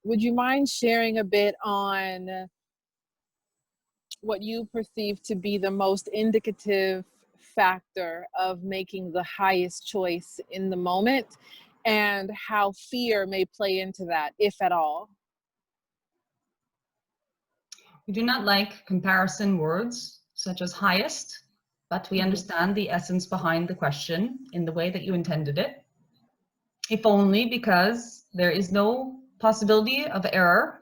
would you mind sharing a bit on what you perceive to be the most indicative factor of making the highest choice in the moment, and how fear may play into that, if at all? We do not like comparison words such as highest, but we understand the essence behind the question in the way that you intended it. If only because there is no possibility of error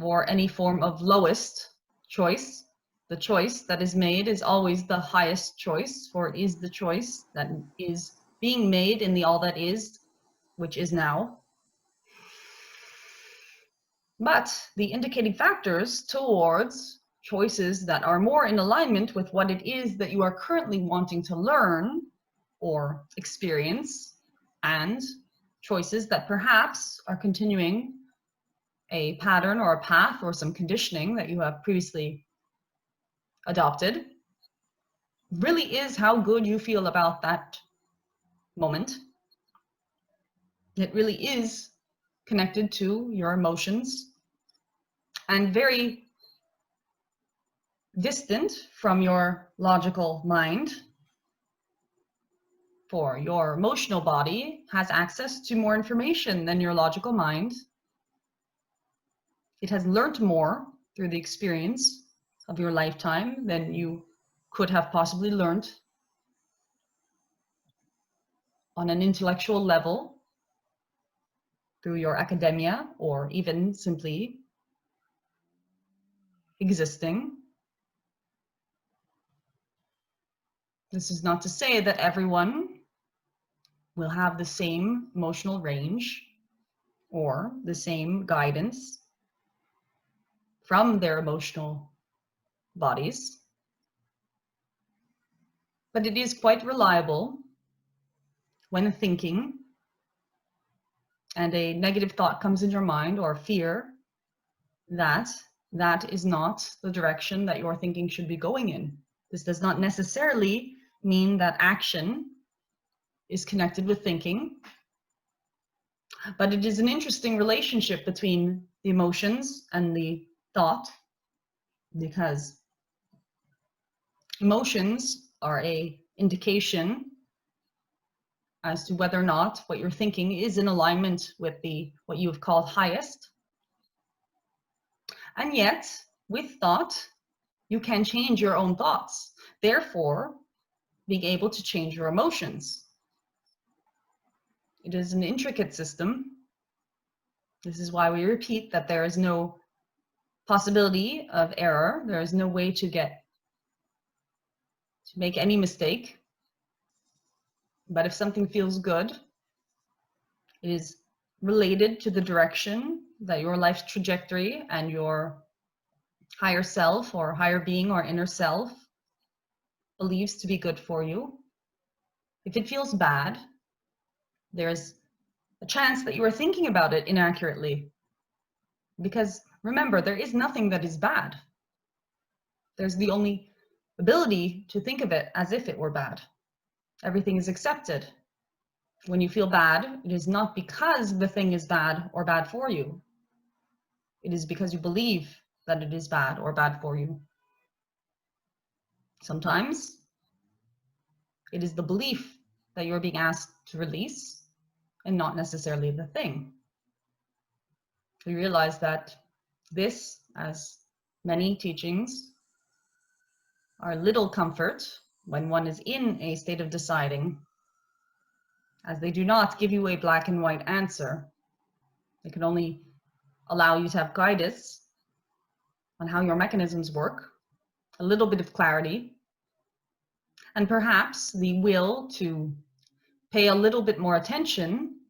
or any form of lowest choice. The choice that is made is always the highest choice, for it is the choice that is being made in the all that is, which is now. But the indicating factors towards choices that are more in alignment with what it is that you are currently wanting to learn or experience, and choices that perhaps are continuing a pattern or a path or some conditioning that you have previously adopted, really is how good you feel about that moment. It really is connected to your emotions and very distant from your logical mind. For your emotional body has access to more information than your logical mind. It has learned more through the experience of your lifetime than you could have possibly learned on an intellectual level through your academia or even simply existing. This is not to say that everyone will have the same emotional range or the same guidance from their emotional bodies, but it is quite reliable when thinking and a negative thought comes in your mind or fear that that is not the direction that your thinking should be going in. This does not necessarily mean that action is connected with thinking, but it is an interesting relationship between the emotions and the thought, because emotions are an indication as to whether or not what you're thinking is in alignment with what you have called highest. And yet, with thought, you can change your own thoughts, therefore being able to change your emotions. It is an intricate system. This is why we repeat that there is no possibility of error. There is no way to make any mistake. But if something feels good, it is related to the direction that your life's trajectory and your higher self or higher being or inner self believes to be good for you. If it feels bad, there's a chance that you are thinking about it inaccurately. Because remember, there is nothing that is bad. There's the only ability to think of it as if it were bad. Everything is accepted. When you feel bad, it is not because the thing is bad or bad for you. It is because you believe that it is bad or bad for you. Sometimes it is the belief that you're being asked to release and not necessarily the thing. We realize that this, as many teachings, are little comfort when one is in a state of deciding, as they do not give you a black and white answer. They can only allow you to have guidance on how your mechanisms work, a little bit of clarity, and perhaps the will to pay a little bit more attention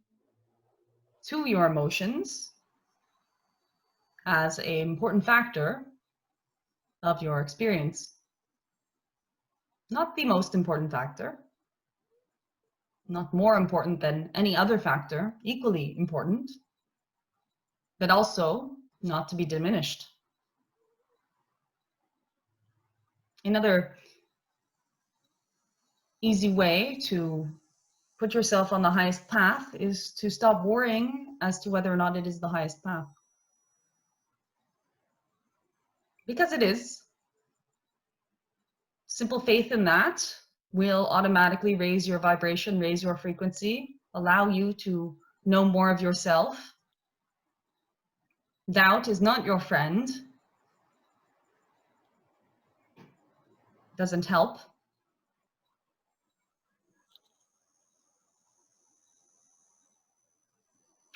to your emotions as an important factor of your experience. Not the most important factor, not more important than any other factor, equally important, but also not to be diminished. Another easy way to put yourself on the highest path is to stop worrying as to whether or not it is the highest path. because it is. Simple faith in that will automatically raise your vibration, raise your frequency, allow you to know more of yourself. Doubt is not your friend. Doesn't help.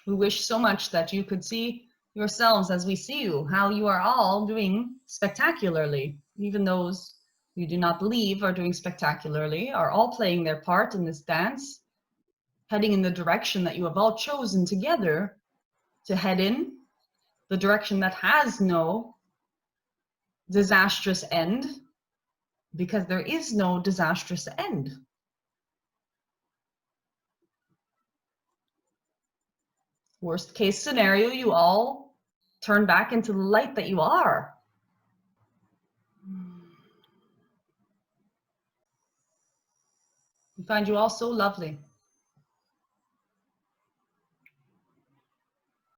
We wish so much that you could see yourselves as we see you, how you are all doing spectacularly. Even those you do not believe are doing spectacularly, are all playing their part in this dance, heading in the direction that you have all chosen together to head in, the direction that has no disastrous end, because there is no disastrous end. Worst case scenario, you all turn back into the light that you are. We find you all so lovely.